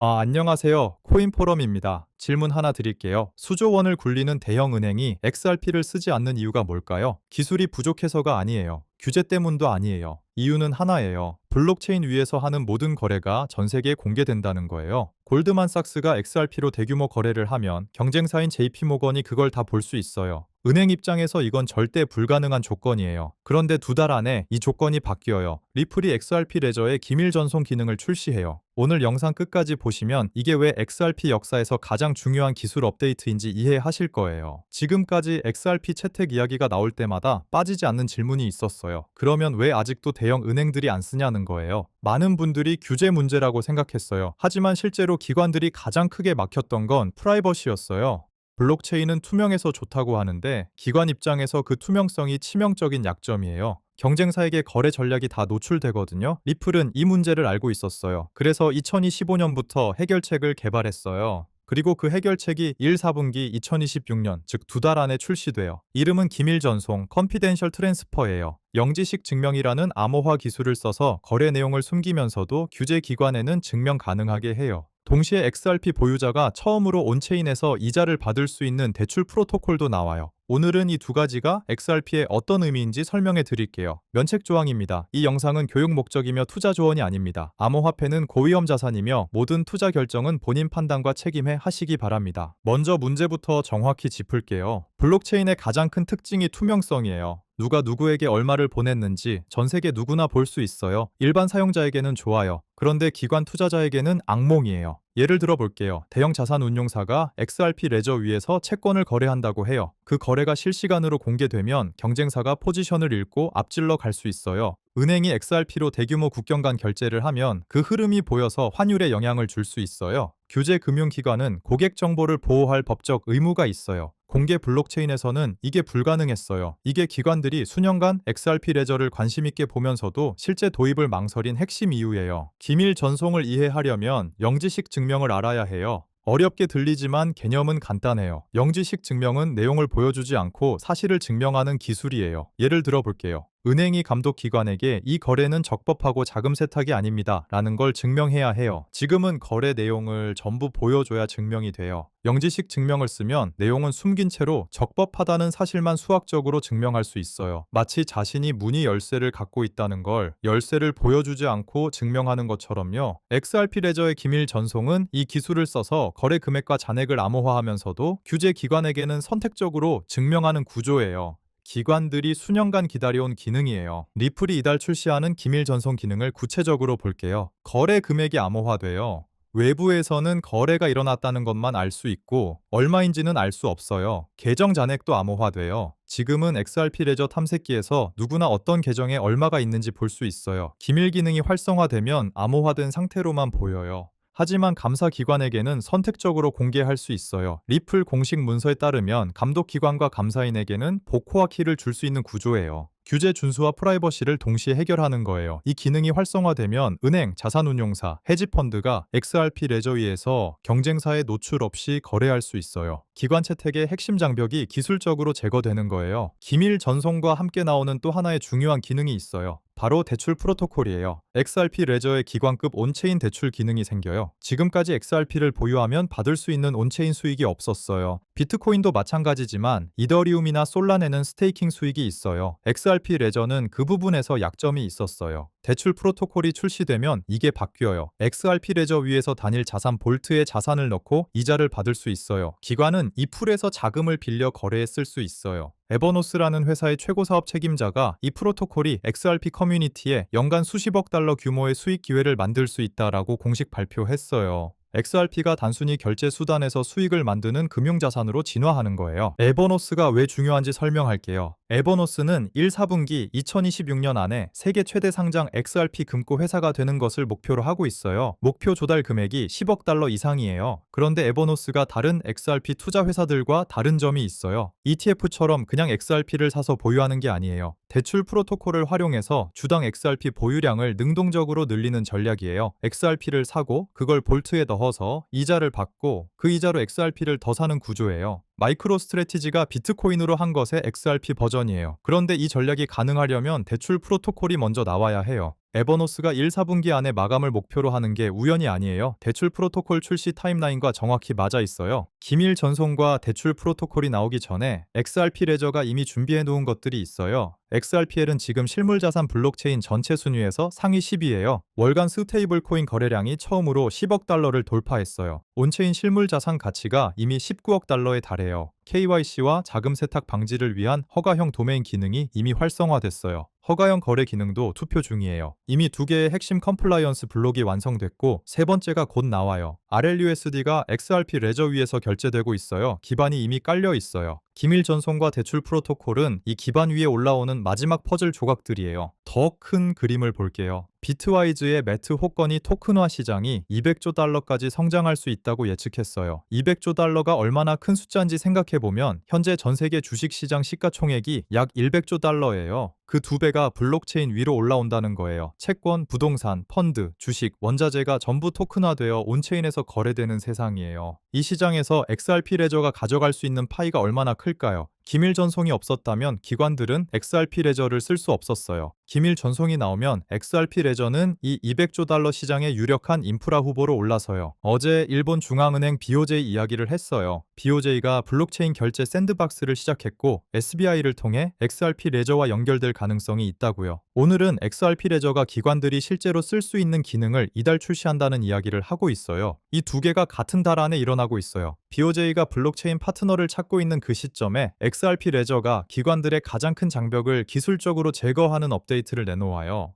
안녕하세요. 코인포럼입니다. 질문 하나 드릴게요. 수조 원을 굴리는 대형 은행이 XRP를 쓰지 않는 이유가 뭘까요? 기술이 부족해서가 아니에요. 규제 때문도 아니에요. 이유는 하나예요. 블록체인 위에서 하는 모든 거래가 전 세계에 공개된다는 거예요. 골드만삭스가 XRP로 대규모 거래를 하면 경쟁사인 JP모건이 그걸 다 볼 수 있어요. 은행 입장에서 이건 절대 불가능한 조건이에요. 그런데 2달 안에 이 조건이 바뀌어요. 리플이 XRP 레저의 기밀 전송 기능을 출시해요. 오늘 영상 끝까지 보시면 이게 왜 XRP 역사에서 가장 중요한 기술 업데이트인지 이해하실 거예요. 지금까지 XRP 채택 이야기가 나올 때마다 빠지지 않는 질문이 있었어요. 그러면 왜 아직도 대형 은행들이 안 쓰냐는 거예요. 많은 분들이 규제 문제라고 생각했어요. 하지만 실제로 기관들이 가장 크게 막혔던 건 프라이버시였어요. 블록체인은 투명해서 좋다고 하는데 기관 입장에서 그 투명성이 치명적인 약점이에요. 경쟁사에게 거래 전략이 다 노출되거든요. 리플은 이 문제를 알고 있었어요. 그래서 2025년부터 해결책을 개발했어요. 그리고 그 해결책이 1, 4분기 2026년, 즉 2달 안에 출시돼요. 이름은 기밀 전송, 컨피덴셜 트랜스퍼예요. 영지식 증명이라는 암호화 기술을 써서 거래 내용을 숨기면서도 규제 기관에는 증명 가능하게 해요. 동시에 XRP 보유자가 처음으로 온체인에서 이자를 받을 수 있는 대출 프로토콜도 나와요. 오늘은 이 2가지가 XRP의 어떤 의미인지 설명해 드릴게요. 면책 조항입니다. 이 영상은 교육 목적이며 투자 조언이 아닙니다. 암호화폐는 고위험 자산이며 모든 투자 결정은 본인 판단과 책임에 하시기 바랍니다. 먼저 문제부터 정확히 짚을게요. 블록체인의 가장 큰 특징이 투명성이에요. 누가 누구에게 얼마를 보냈는지 전 세계 누구나 볼 수 있어요. 일반 사용자에게는 좋아요. 그런데 기관 투자자에게는 악몽이에요. 예를 들어 볼게요. 대형 자산 운용사가 XRP 레저 위에서 채권을 거래한다고 해요. 그 거래가 실시간으로 공개되면 경쟁사가 포지션을 잃고 앞질러 갈 수 있어요. 은행이 XRP로 대규모 국경 간 결제를 하면 그 흐름이 보여서 환율에 영향을 줄 수 있어요. 규제 금융기관은 고객 정보를 보호할 법적 의무가 있어요. 공개 블록체인에서는 이게 불가능했어요. 이게 기관들이 수년간 XRP 레저를 관심있게 보면서도 실제 도입을 망설인 핵심 이유예요. 기밀 전송을 이해하려면 영지식 증명을 알아야 해요. 어렵게 들리지만 개념은 간단해요. 영지식 증명은 내용을 보여주지 않고 사실을 증명하는 기술이에요. 예를 들어 볼게요. 은행이 감독기관에게 이 거래는 적법하고 자금 세탁이 아닙니다. 라는 걸 증명해야 해요. 지금은 거래 내용을 전부 보여줘야 증명이 돼요. 영지식 증명을 쓰면 내용은 숨긴 채로 적법하다는 사실만 수학적으로 증명할 수 있어요. 마치 자신이 문의 열쇠를 갖고 있다는 걸 열쇠를 보여주지 않고 증명하는 것처럼요. XRP 레저의 기밀 전송은 이 기술을 써서 거래 금액과 잔액을 암호화하면서도 규제 기관에게는 선택적으로 증명하는 구조예요. 기관들이 수년간 기다려온 기능이에요. 리플이 이달 출시하는 기밀 전송 기능을 구체적으로 볼게요. 거래 금액이 암호화돼요. 외부에서는 거래가 일어났다는 것만 알 수 있고 얼마인지는 알 수 없어요. 계정 잔액도 암호화돼요. 지금은 XRP 레저 탐색기에서 누구나 어떤 계정에 얼마가 있는지 볼 수 있어요. 기밀 기능이 활성화되면 암호화된 상태로만 보여요. 하지만 감사기관에게는 선택적으로 공개할 수 있어요. 리플 공식 문서에 따르면 감독기관과 감사인에게는 복호화 키를 줄 수 있는 구조예요. 규제 준수와 프라이버시를 동시에 해결하는 거예요. 이 기능이 활성화되면 은행, 자산운용사, 헤지펀드가 XRP 레저 위에서 경쟁사의 노출 없이 거래할 수 있어요. 기관 채택의 핵심 장벽이 기술적으로 제거되는 거예요. 기밀 전송과 함께 나오는 또 하나의 중요한 기능이 있어요. 바로 대출 프로토콜이에요. XRP 레저의 기관급 온체인 대출 기능이 생겨요. 지금까지 XRP를 보유하면 받을 수 있는 온체인 수익이 없었어요. 비트코인도 마찬가지지만 이더리움이나 솔라네는 스테이킹 수익이 있어요. XRP 레저는 그 부분에서 약점이 있었어요. 대출 프로토콜이 출시되면 이게 바뀌어요. XRP 레저 위에서 단일 자산 볼트에 자산을 넣고 이자를 받을 수 있어요. 기관은 이 풀에서 자금을 빌려 거래에 쓸 수 있어요. 에버노스라는 회사의 최고 사업 책임자가 이 프로토콜이 XRP 커뮤니티에 연간 수십억 달러 규모의 수익 기회를 만들 수 있다라고 공식 발표했어요. XRP가 단순히 결제 수단에서 수익을 만드는 금융자산으로 진화하는 거예요. 에버노스가 왜 중요한지 설명할게요. 에버노스는 1, 4분기 2026년 안에 세계 최대 상장 XRP 금고 회사가 되는 것을 목표로 하고 있어요. 목표 조달 금액이 10억 달러 이상이에요. 그런데 에버노스가 다른 XRP 투자 회사들과 다른 점이 있어요. ETF처럼 그냥 XRP를 사서 보유하는 게 아니에요. 대출 프로토콜을 활용해서 주당 XRP 보유량을 능동적으로 늘리는 전략이에요. XRP를 사고 그걸 볼트에 넣어서 이자를 받고 그 이자로 XRP를 더 사는 구조예요. 마이크로 스트래티지가 비트코인으로 한 것의 XRP 버전이에요. 그런데 이 전략이 가능하려면 대출 프로토콜이 먼저 나와야 해요. 에버노스가 1, 4분기 안에 마감을 목표로 하는 게 우연이 아니에요. 대출 프로토콜 출시 타임라인과 정확히 맞아 있어요. 기밀 전송과 대출 프로토콜이 나오기 전에 XRP 레저가 이미 준비해 놓은 것들이 있어요. XRPL은 지금 실물자산 블록체인 전체 순위에서 상위 10위예요. 월간 스테이블 코인 거래량이 처음으로 10억 달러를 돌파했어요. 온체인 실물자산 가치가 이미 19억 달러에 달해요. KYC와 자금 세탁 방지를 위한 허가형 도메인 기능이 이미 활성화됐어요. 허가형 거래 기능도 투표 중이에요. 이미 2개의 핵심 컴플라이언스 블록이 완성됐고 세 번째가 곧 나와요. RLUSD가 XRP 레저 위에서 결제되고 있어요. 기반이 이미 깔려 있어요. 기밀 전송과 대출 프로토콜은 이 기반 위에 올라오는 마지막 퍼즐 조각들이에요. 더 큰 그림을 볼게요. 비트와이즈의 매트 호건이 토큰화 시장이 200조 달러까지 성장할 수 있다고 예측했어요. 200조 달러가 얼마나 큰 숫자인지 생각해보면 현재 전 세계 주식시장 시가총액이 약 100조 달러예요. 그 2배가 블록체인 위로 올라온다는 거예요. 채권, 부동산, 펀드, 주식, 원자재가 전부 토큰화되어 온체인에서 거래되는 세상이에요. 이 시장에서 XRP 레저가 가져갈 수 있는 파이가 얼마나 클까요? 기밀 전송이 없었다면 기관들은 XRP 레저를 쓸 수 없었어요. 기밀 전송이 나오면 XRP 레저는 이 200조 달러 시장의 유력한 인프라 후보로 올라서요. 어제 일본 중앙은행 BOJ 이야기를 했어요. BOJ가 블록체인 결제 샌드박스를 시작했고 SBI를 통해 XRP 레저와 연결될 가능성이 있다고요. 오늘은 XRP 레저가 기관들이 실제로 쓸 수 있는 기능을 이달 출시한다는 이야기를 하고 있어요. 이 두 개가 같은 달 안에 일어나고 있어요. BOJ가 블록체인 파트너를 찾고 있는 그 시점에 XRP 레저가 기관들의 가장 큰 장벽을 기술적으로 제거하는 업데이트를 내놓아요.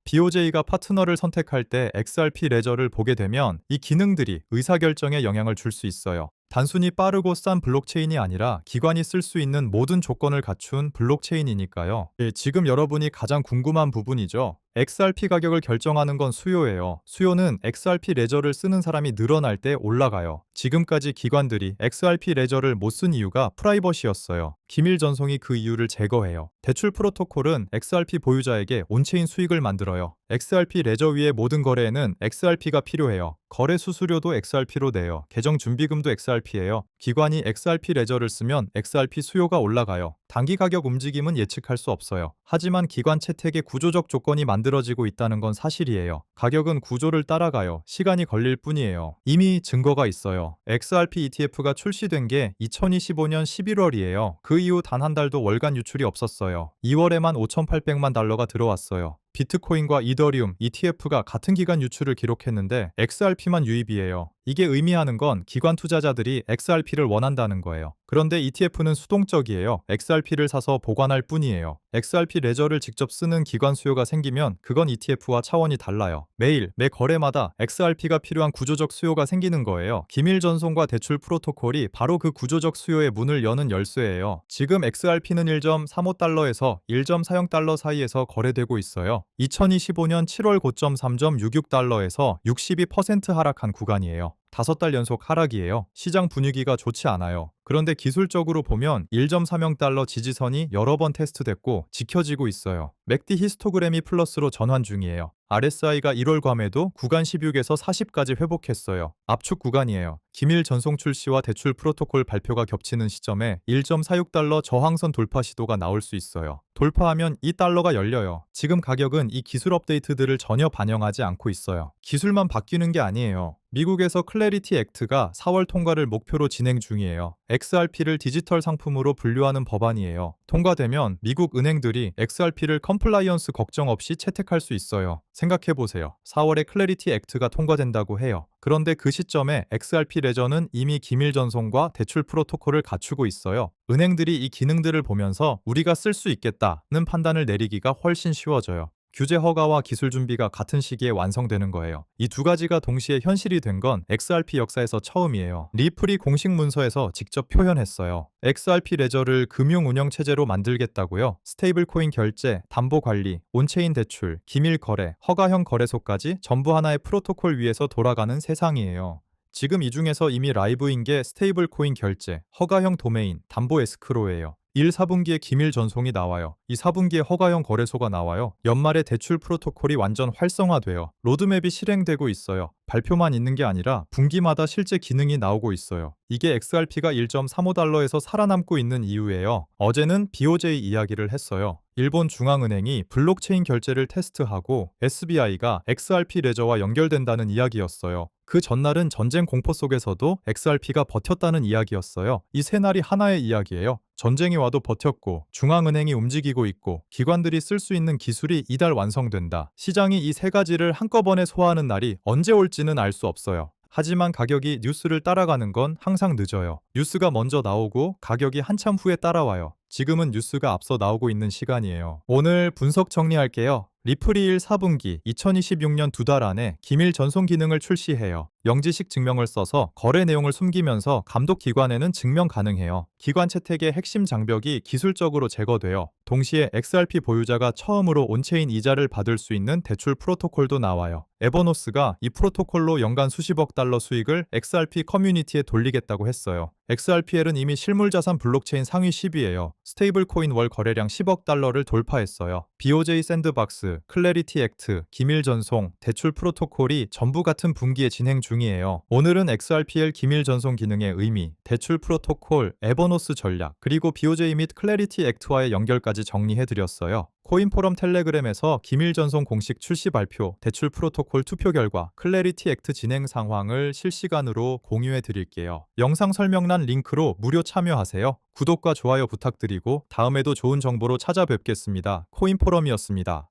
BOJ가 파트너를 선택할 때 XRP 레저를 보게 되면 이 기능들이 의사결정에 영향을 줄 수 있어요. 단순히 빠르고 싼 블록체인이 아니라 기관이 쓸 수 있는 모든 조건을 갖춘 블록체인이니까요. 지금 여러분이 가장 궁금한 부분이죠. XRP 가격을 결정하는 건 수요예요. 수요는 XRP 레저를 쓰는 사람이 늘어날 때 올라가요. 지금까지 기관들이 XRP 레저를 못 쓴 이유가 프라이버시였어요. 기밀 전송이 그 이유를 제거해요. 대출 프로토콜은 XRP 보유자에게 온체인 수익을 만들어요. XRP 레저 위의 모든 거래에는 XRP가 필요해요. 거래 수수료도 XRP로 내요. 계정 준비금도 XRP예요. 기관이 XRP 레저를 쓰면 XRP 수요가 올라가요. 단기 가격 움직임은 예측할 수 없어요. 하지만 기관 채택의 구조적 조건이 만들어지고 있다는 건 사실이에요. 가격은 구조를 따라가요. 시간이 걸릴 뿐이에요. 이미 증거가 있어요. XRP ETF가 출시된 게 2025년 11월이에요. 그 이후 단 한 달도 월간 유출이 없었어요. 2월에만 5,800만 달러가 들어왔어요. 비트코인과 이더리움, ETF가 같은 기간 유출을 기록했는데 XRP만 유입이에요. 이게 의미하는 건 기관 투자자들이 XRP를 원한다는 거예요. 그런데 ETF는 수동적이에요. XRP를 사서 보관할 뿐이에요. XRP 레저를 직접 쓰는 기관 수요가 생기면 그건 ETF와 차원이 달라요. 매일, 매 거래마다 XRP가 필요한 구조적 수요가 생기는 거예요. 기밀 전송과 대출 프로토콜이 바로 그 구조적 수요의 문을 여는 열쇠예요. 지금 XRP는 1.35달러에서 1.40달러 사이에서 거래되고 있어요. 2025년 7월 고점 3.66달러에서 62% 하락한 구간이에요. 5달 연속 하락이에요. 시장 분위기가 좋지 않아요. 그런데 기술적으로 보면 1.30달러 지지선이 여러 번 테스트됐고 지켜지고 있어요. 맥디 히스토그램이 플러스로 전환 중이에요. RSI가 1월 괌에도 구간 16에서 40까지 회복했어요. 압축 구간이에요. 기밀 전송 출시와 대출 프로토콜 발표가 겹치는 시점에 1.46달러 저항선 돌파 시도가 나올 수 있어요. 돌파하면 이 달러가 열려요. 지금 가격은 이 기술 업데이트들을 전혀 반영하지 않고 있어요. 기술만 바뀌는 게 아니에요. 미국에서 클래리티 액트가 4월 통과를 목표로 진행 중이에요. XRP를 디지털 상품으로 분류하는 법안이에요. 통과되면 미국 은행들이 XRP를 컴플라이언스 걱정 없이 채택할 수 있어요. 생각해보세요. 4월에 클래리티 액트가 통과된다고 해요. 그런데 그 시점에 XRP 레저는 이미 기밀 전송과 대출 프로토콜을 갖추고 있어요. 은행들이 이 기능들을 보면서 우리가 쓸 수 있겠다는 판단을 내리기가 훨씬 쉬워져요. 규제 허가와 기술 준비가 같은 시기에 완성되는 거예요. 이 두 가지가 동시에 현실이 된 건 XRP 역사에서 처음이에요. 리플이 공식 문서에서 직접 표현했어요. XRP 레저를 금융 운영 체제로 만들겠다고요. 스테이블 코인 결제, 담보 관리, 온체인 대출, 기밀 거래, 허가형 거래소까지 전부 하나의 프로토콜 위에서 돌아가는 세상이에요. 지금 이 중에서 이미 라이브인 게 스테이블 코인 결제, 허가형 도메인, 담보 에스크로예요. 1, 4분기에 기밀 전송이 나와요. 이 4분기에 허가형 거래소가 나와요. 연말에 대출 프로토콜이 완전 활성화돼요. 로드맵이 실행되고 있어요. 발표만 있는 게 아니라 분기마다 실제 기능이 나오고 있어요. 이게 XRP가 1.35달러에서 살아남고 있는 이유예요. 어제는 BOJ 이야기를 했어요. 일본 중앙은행이 블록체인 결제를 테스트하고 SBI가 XRP 레저와 연결된다는 이야기였어요. 그 전날은 전쟁 공포 속에서도 XRP가 버텼다는 이야기였어요. 이 세 날이 하나의 이야기예요. 전쟁이 와도 버텼고, 중앙은행이 움직이고 있고, 기관들이 쓸 수 있는 기술이 이달 완성된다. 시장이 이 세 가지를 한꺼번에 소화하는 날이 언제 올지는 알 수 없어요. 하지만 가격이 뉴스를 따라가는 건 항상 늦어요. 뉴스가 먼저 나오고 가격이 한참 후에 따라와요. 지금은 뉴스가 앞서 나오고 있는 시간이에요. 오늘 분석 정리할게요. 리플이 1, 4분기 2026년 2달 안에 기밀 전송 기능을 출시해요. 영지식 증명을 써서 거래 내용을 숨기면서 감독 기관에는 증명 가능해요. 기관 채택의 핵심 장벽이 기술적으로 제거돼요. 동시에 XRP 보유자가 처음으로 온체인 이자를 받을 수 있는 대출 프로토콜도 나와요. 에버노스가 이 프로토콜로 연간 수십억 달러 수익을 XRP 커뮤니티에 돌리겠다고 했어요. XRPL은 이미 실물자산 블록체인 상위 10위예요. 스테이블 코인 월 거래량 10억 달러를 돌파했어요. BOJ 샌드박스, 클래리티 액트, 기밀 전송, 대출 프로토콜이 전부 같은 분기에 진행 중이에요. 오늘은 XRPL 기밀 전송 기능의 의미, 대출 프로토콜, 에버노스 전략, 그리고 BOJ 및 클래리티 액트와의 연결까지 정리해드렸어요. 코인포럼 텔레그램에서 기밀 전송 공식 출시 발표, 대출 프로토콜 투표 결과, 클래리티 액트 진행 상황을 실시간으로 공유해 드릴게요. 영상 설명란 링크로 무료 참여하세요. 구독과 좋아요 부탁드리고 다음에도 좋은 정보로 찾아뵙겠습니다. 코인포럼이었습니다.